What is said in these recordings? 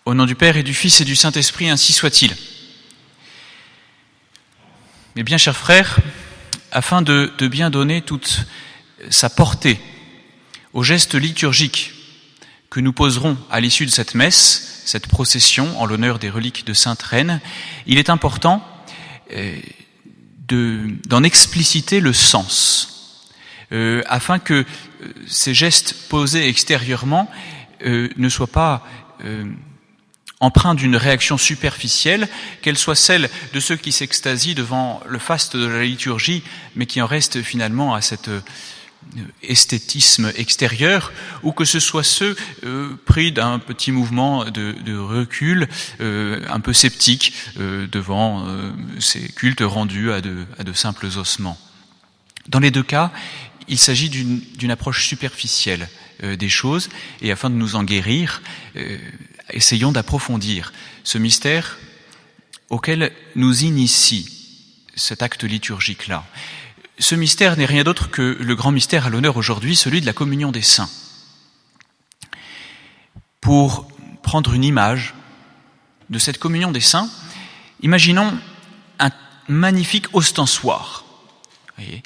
Au nom du Père et du Fils et du Saint-Esprit, ainsi soit-il. Mes bien chers frères, afin de bien donner toute sa portée au geste liturgique que nous poserons à l'issue de cette messe, cette procession en l'honneur des reliques de Sainte Reine, il est important d'en expliciter le sens, afin que ces gestes posés extérieurement ne soient pas empreint d'une réaction superficielle, qu'elle soit celle de ceux qui s'extasient devant le faste de la liturgie, mais qui en restent finalement à cet esthétisme extérieur, ou que ce soit ceux pris d'un petit mouvement de recul, un peu sceptique devant ces cultes rendus à de simples ossements. Dans les deux cas, il s'agit d'une approche superficielle des choses, et afin de nous en guérir, essayons d'approfondir ce mystère auquel nous initie cet acte liturgique-là. Ce mystère n'est rien d'autre que le grand mystère à l'honneur aujourd'hui, celui de la communion des saints. Pour prendre une image de cette communion des saints, imaginons un magnifique ostensoir. Vous voyez,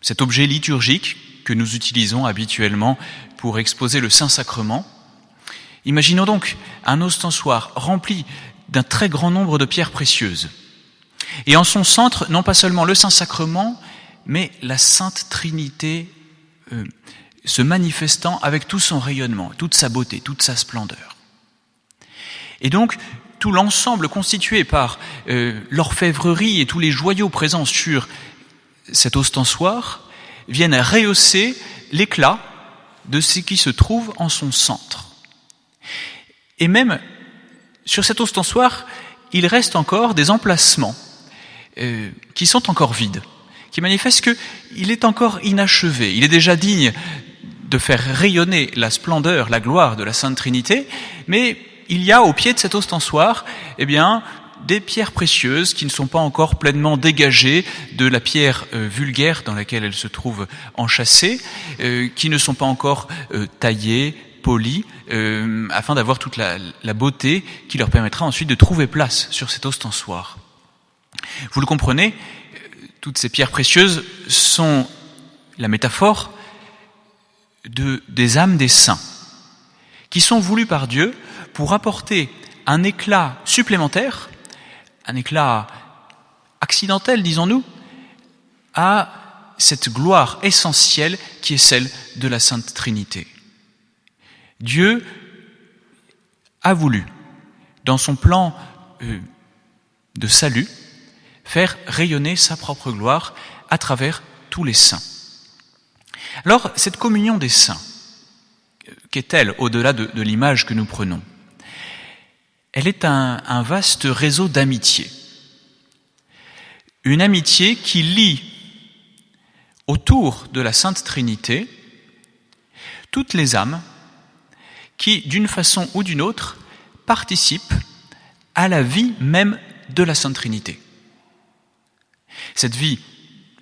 cet objet liturgique que nous utilisons habituellement pour exposer le Saint-Sacrement. Imaginons donc un ostensoir rempli d'un très grand nombre de pierres précieuses. Et en son centre, non pas seulement le Saint-Sacrement, mais la Sainte Trinité se manifestant avec tout son rayonnement, toute sa beauté, toute sa splendeur. Et donc, tout l'ensemble constitué par l'orfèvrerie et tous les joyaux présents sur cet ostensoir viennent rehausser l'éclat de ce qui se trouve en son centre. Et même, sur cet ostensoir, il reste encore des emplacements qui sont encore vides, qui manifestent qu'il est encore inachevé. Il est déjà digne de faire rayonner la splendeur, la gloire de la Sainte Trinité, mais il y a au pied de cet ostensoir, des pierres précieuses qui ne sont pas encore pleinement dégagées de la pierre vulgaire dans laquelle elles se trouvent enchâssées, qui ne sont pas encore taillées, polies, afin d'avoir toute la beauté qui leur permettra ensuite de trouver place sur cet ostensoir. Vous le comprenez, toutes ces pierres précieuses sont la métaphore des âmes des saints, qui sont voulues par Dieu pour apporter un éclat supplémentaire, un éclat accidentel, disons-nous, à cette gloire essentielle qui est celle de la Sainte Trinité. Dieu a voulu, dans son plan de salut, faire rayonner sa propre gloire à travers tous les saints. Alors, cette communion des saints, qu'est-elle au-delà de l'image que nous prenons ? Elle est un vaste réseau d'amitié. Une amitié qui lie autour de la Sainte Trinité toutes les âmes qui, d'une façon ou d'une autre, participent à la vie même de la Sainte Trinité. Cette vie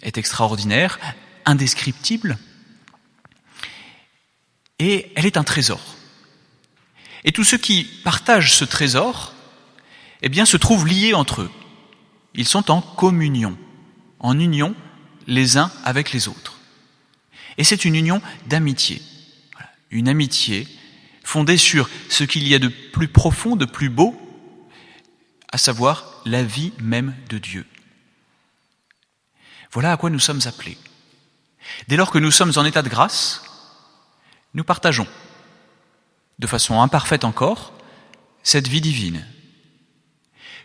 est extraordinaire, indescriptible, et elle est un trésor. Et tous ceux qui partagent ce trésor, se trouvent liés entre eux. Ils sont en communion, en union les uns avec les autres. Et c'est une union d'amitié. Voilà. Une amitié fondée sur ce qu'il y a de plus profond, de plus beau, à savoir la vie même de Dieu. Voilà à quoi nous sommes appelés. Dès lors que nous sommes en état de grâce, nous partageons, de façon imparfaite encore, cette vie divine,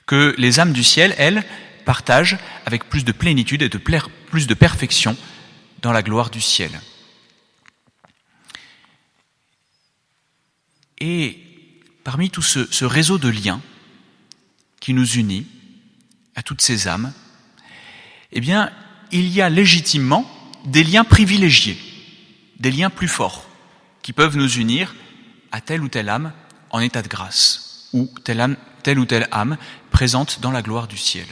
que les âmes du ciel, elles, partagent avec plus de plénitude et plus de perfection dans la gloire du ciel. Et parmi tout ce réseau de liens qui nous unit à toutes ces âmes, il y a légitimement des liens privilégiés, des liens plus forts, qui peuvent nous unir à telle ou telle âme en état de grâce, ou telle ou telle âme présente dans la gloire du ciel.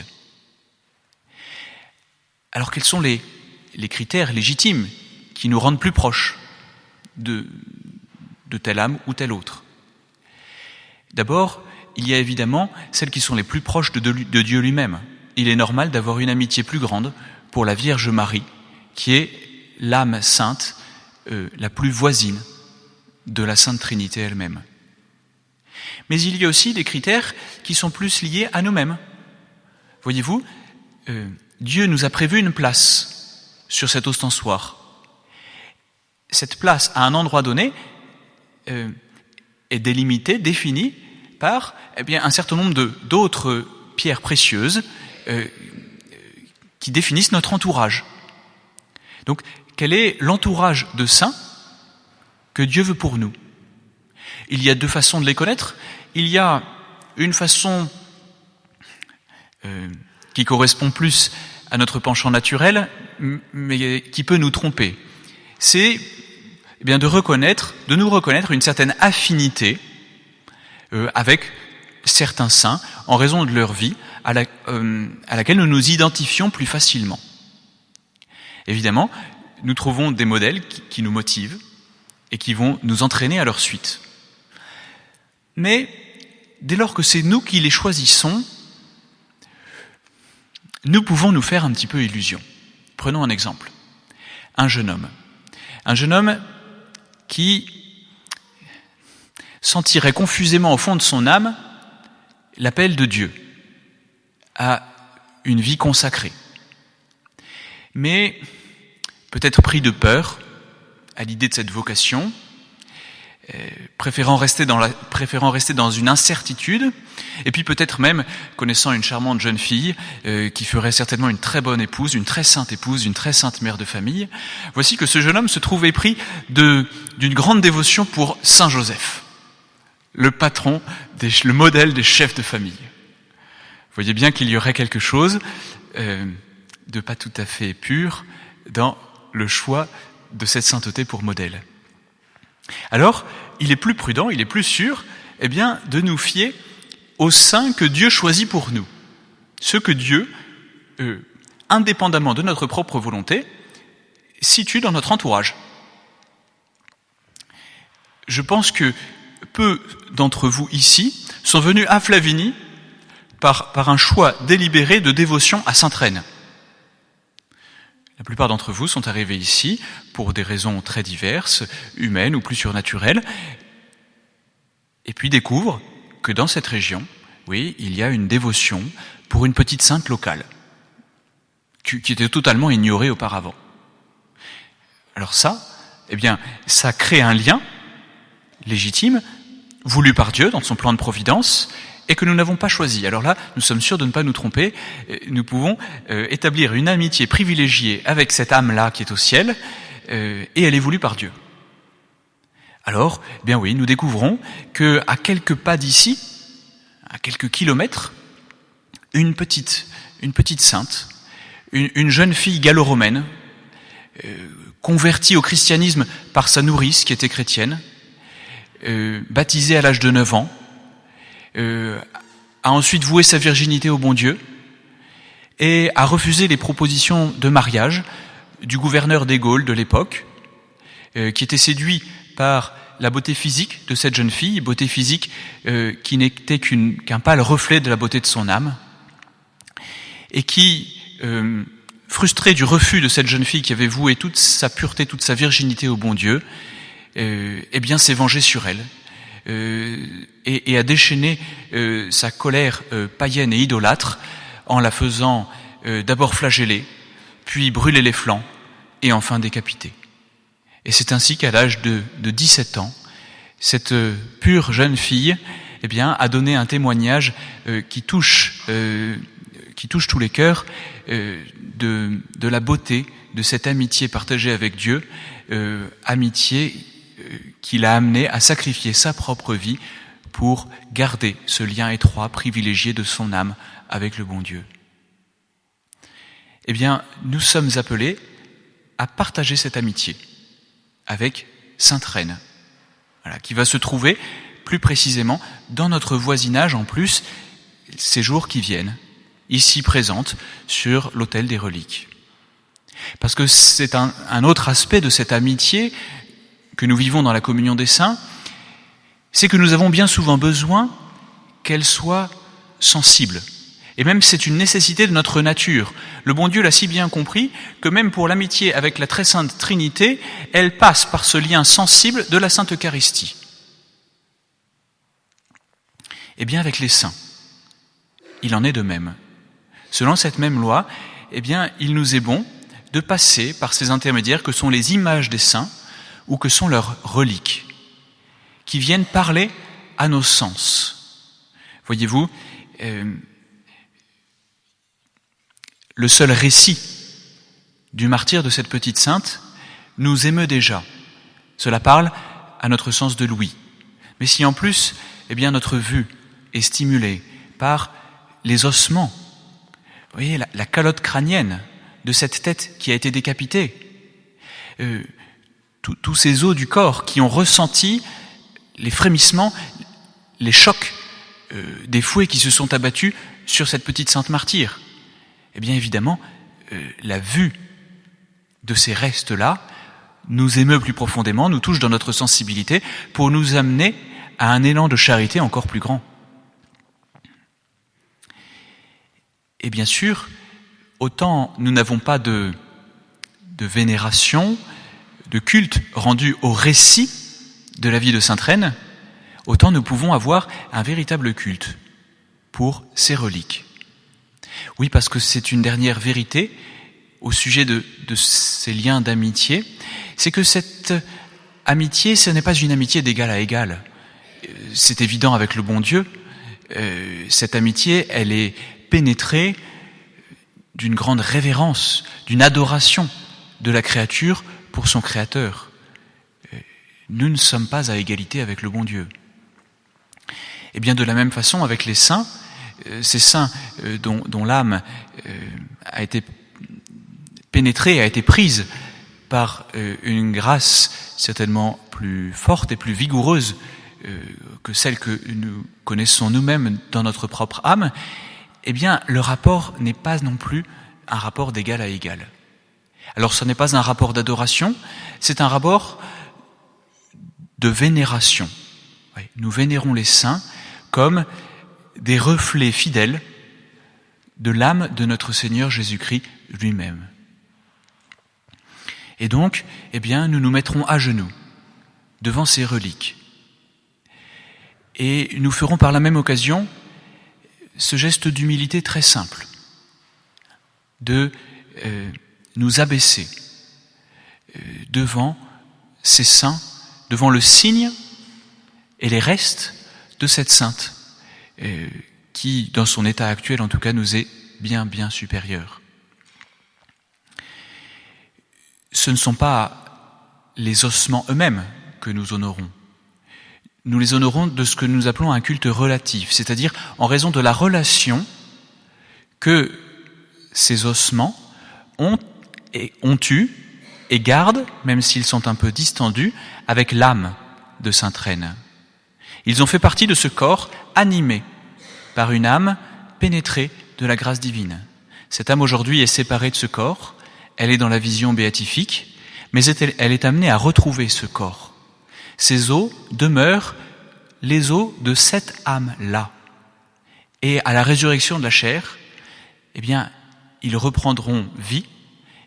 Alors quels sont les critères légitimes qui nous rendent plus proches de telle âme ou telle autre ? D'abord, il y a évidemment celles qui sont les plus proches de Dieu lui-même. Il est normal d'avoir une amitié plus grande pour la Vierge Marie, qui est l'âme sainte la plus voisine de la Sainte Trinité elle-même. Mais il y a aussi des critères qui sont plus liés à nous-mêmes. Voyez-vous, Dieu nous a prévu une place sur cet ostensoir. Cette place, à un endroit donné, est délimitée, définie par un certain nombre d'autres pierres précieuses qui définissent notre entourage. Donc, quel est l'entourage de saints que Dieu veut pour nous? Il y a deux façons de les connaître. Il y a une façon qui correspond plus à notre penchant naturel, mais qui peut nous tromper. C'est de nous reconnaître une certaine affinité avec certains saints en raison de leur vie à laquelle nous nous identifions plus facilement. Évidemment, nous trouvons des modèles qui nous motivent et qui vont nous entraîner à leur suite. Mais dès lors que c'est nous qui les choisissons, nous pouvons nous faire un petit peu illusion. Prenons un exemple. Un jeune homme qui sentirait confusément au fond de son âme l'appel de Dieu à une vie consacrée. Mais peut-être pris de peur à l'idée de cette vocation, préférant rester dans une incertitude, et puis peut-être même connaissant une charmante jeune fille qui ferait certainement une très bonne épouse, une très sainte mère de famille, voici que ce jeune homme se trouve épris d'une grande dévotion pour Saint Joseph, le patron, le modèle des chefs de famille. Vous voyez bien qu'il y aurait quelque chose de pas tout à fait pur dans le choix de cette sainteté pour modèle. Alors, il est plus prudent, il est plus sûr, de nous fier aux saints que Dieu choisit pour nous. Ceux que Dieu, indépendamment de notre propre volonté, situe dans notre entourage. Je pense que peu d'entre vous ici sont venus à Flavigny par un choix délibéré de dévotion à Sainte-Reine. La plupart d'entre vous sont arrivés ici pour des raisons très diverses, humaines ou plus surnaturelles, et puis découvrent que dans cette région, oui, il y a une dévotion pour une petite sainte locale, qui était totalement ignorée auparavant. Alors ça crée un lien légitime, voulu par Dieu dans son plan de providence, et que nous n'avons pas choisi. Alors là, nous sommes sûrs de ne pas nous tromper. Nous pouvons établir une amitié privilégiée avec cette âme-là qui est au ciel, et elle est voulue par Dieu. Alors, nous découvrons que à quelques pas d'ici, à quelques kilomètres, une petite sainte, une jeune fille gallo-romaine, convertie au christianisme par sa nourrice qui était chrétienne, baptisée à l'âge de 9 ans, a ensuite voué sa virginité au bon Dieu et a refusé les propositions de mariage du gouverneur des Gaules de l'époque, qui était séduit par la beauté physique de cette jeune fille, beauté physique qui n'était qu'un pâle reflet de la beauté de son âme, et qui, frustré du refus de cette jeune fille qui avait voué toute sa pureté, toute sa virginité au bon Dieu, s'est vengé sur elle. Et a déchaîné sa colère païenne et idolâtre en la faisant d'abord flageller, puis brûler les flancs et enfin décapiter. Et c'est ainsi qu'à l'âge de 17 ans, cette pure jeune fille a donné un témoignage qui touche tous les cœurs de la beauté de cette amitié partagée avec Dieu, amitié qui l'a amené à sacrifier sa propre vie pour garder ce lien étroit, privilégié de son âme avec le bon Dieu. Nous sommes appelés à partager cette amitié avec Sainte-Reine, qui va se trouver plus précisément dans notre voisinage en plus ces jours qui viennent, ici présente sur l'autel des reliques. Parce que c'est un autre aspect de cette amitié que nous vivons dans la communion des saints, c'est que nous avons bien souvent besoin qu'elle soit sensible. Et même c'est une nécessité de notre nature. Le bon Dieu l'a si bien compris que même pour l'amitié avec la très sainte Trinité, elle passe par ce lien sensible de la Sainte Eucharistie. Eh bien avec les saints, il en est de même. Selon cette même loi, eh bien il nous est bon de passer par ces intermédiaires que sont les images des saints ou que sont leurs reliques, qui viennent parler à nos sens. Voyez-vous, le seul récit du martyre de cette petite sainte nous émeut déjà. Cela parle à notre sens de l'ouïe. Mais si en plus, eh bien, notre vue est stimulée par les ossements, vous voyez, la calotte crânienne de cette tête qui a été décapitée, tous ces os du corps qui ont ressenti les frémissements, les chocs des fouets qui se sont abattus sur cette petite sainte martyre. Eh bien évidemment, la vue de ces restes-là nous émeut plus profondément, nous touche dans notre sensibilité pour nous amener à un élan de charité encore plus grand. Et bien sûr, autant nous n'avons pas de vénération, de culte rendu au récit de la vie de Sainte Reine, autant nous pouvons avoir un véritable culte pour ces reliques. Oui, parce que c'est une dernière vérité au sujet de ces liens d'amitié, c'est que cette amitié, ce n'est pas une amitié d'égal à égal. C'est évident avec le bon Dieu. Cette amitié, elle est pénétrée d'une grande révérence, d'une adoration de la créature pour son Créateur. Nous ne sommes pas à égalité avec le bon Dieu. Et bien de la même façon avec les saints, ces saints dont l'âme a été pénétrée, a été prise par une grâce certainement plus forte et plus vigoureuse que celle que nous connaissons nous-mêmes dans notre propre âme, eh bien le rapport n'est pas non plus un rapport d'égal à égal. Alors ce n'est pas un rapport d'adoration, c'est un rapport de vénération. Oui, nous vénérons les saints comme des reflets fidèles de l'âme de notre Seigneur Jésus-Christ lui-même. Et donc, eh bien, nous nous mettrons à genoux devant ces reliques. Et nous ferons par la même occasion ce geste d'humilité très simple, de nous abaisser devant ces saints, devant le signe et les restes de cette sainte, qui, dans son état actuel, en tout cas, nous est bien, bien supérieur. Ce ne sont pas les ossements eux-mêmes que nous honorons. Nous les honorons de ce que nous appelons un culte relatif, c'est-à-dire en raison de la relation que ces ossements ont eu et gardent, même s'ils sont un peu distendus, avec l'âme de Sainte Reine. Ils ont fait partie de ce corps animé par une âme pénétrée de la grâce divine. Cette âme aujourd'hui est séparée de ce corps, elle est dans la vision béatifique, mais elle est amenée à retrouver ce corps. Ces os demeurent les os de cette âme-là. Et à la résurrection de la chair, eh bien, ils reprendront vie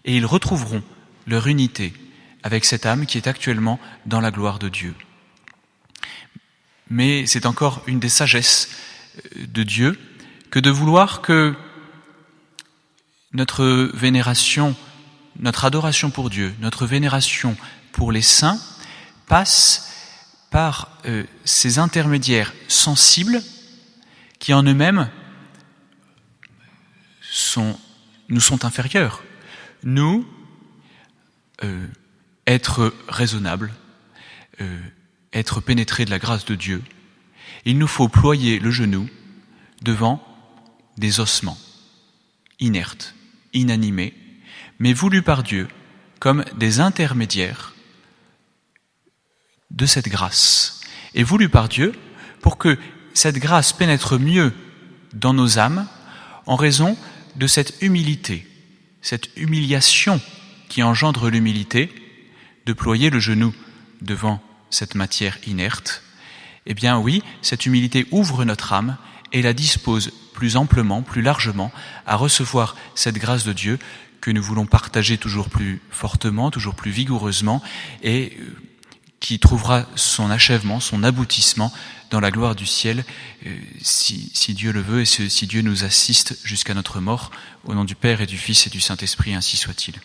et ils retrouveront leur unité avec cette âme qui est actuellement dans la gloire de Dieu. Mais c'est encore une des sagesses de Dieu que de vouloir que notre vénération, notre adoration pour Dieu, notre vénération pour les saints passe par ces intermédiaires sensibles qui en eux-mêmes nous sont inférieurs. Nous, être raisonnables, être pénétrés de la grâce de Dieu, il nous faut ployer le genou devant des ossements inertes, inanimés, mais voulus par Dieu comme des intermédiaires de cette grâce. Et voulus par Dieu pour que cette grâce pénètre mieux dans nos âmes en raison de cette humilité, cette humiliation qui engendre l'humilité de ployer le genou devant cette matière inerte Eh bien oui, cette humilité ouvre notre âme et la dispose plus amplement, plus largement, à recevoir cette grâce de Dieu que nous voulons partager toujours plus fortement, toujours plus vigoureusement, et qui trouvera son achèvement, son aboutissement dans la gloire du ciel, si Dieu le veut et si Dieu nous assiste jusqu'à notre mort. Au nom du Père et du Fils et du Saint-Esprit, ainsi soit-il.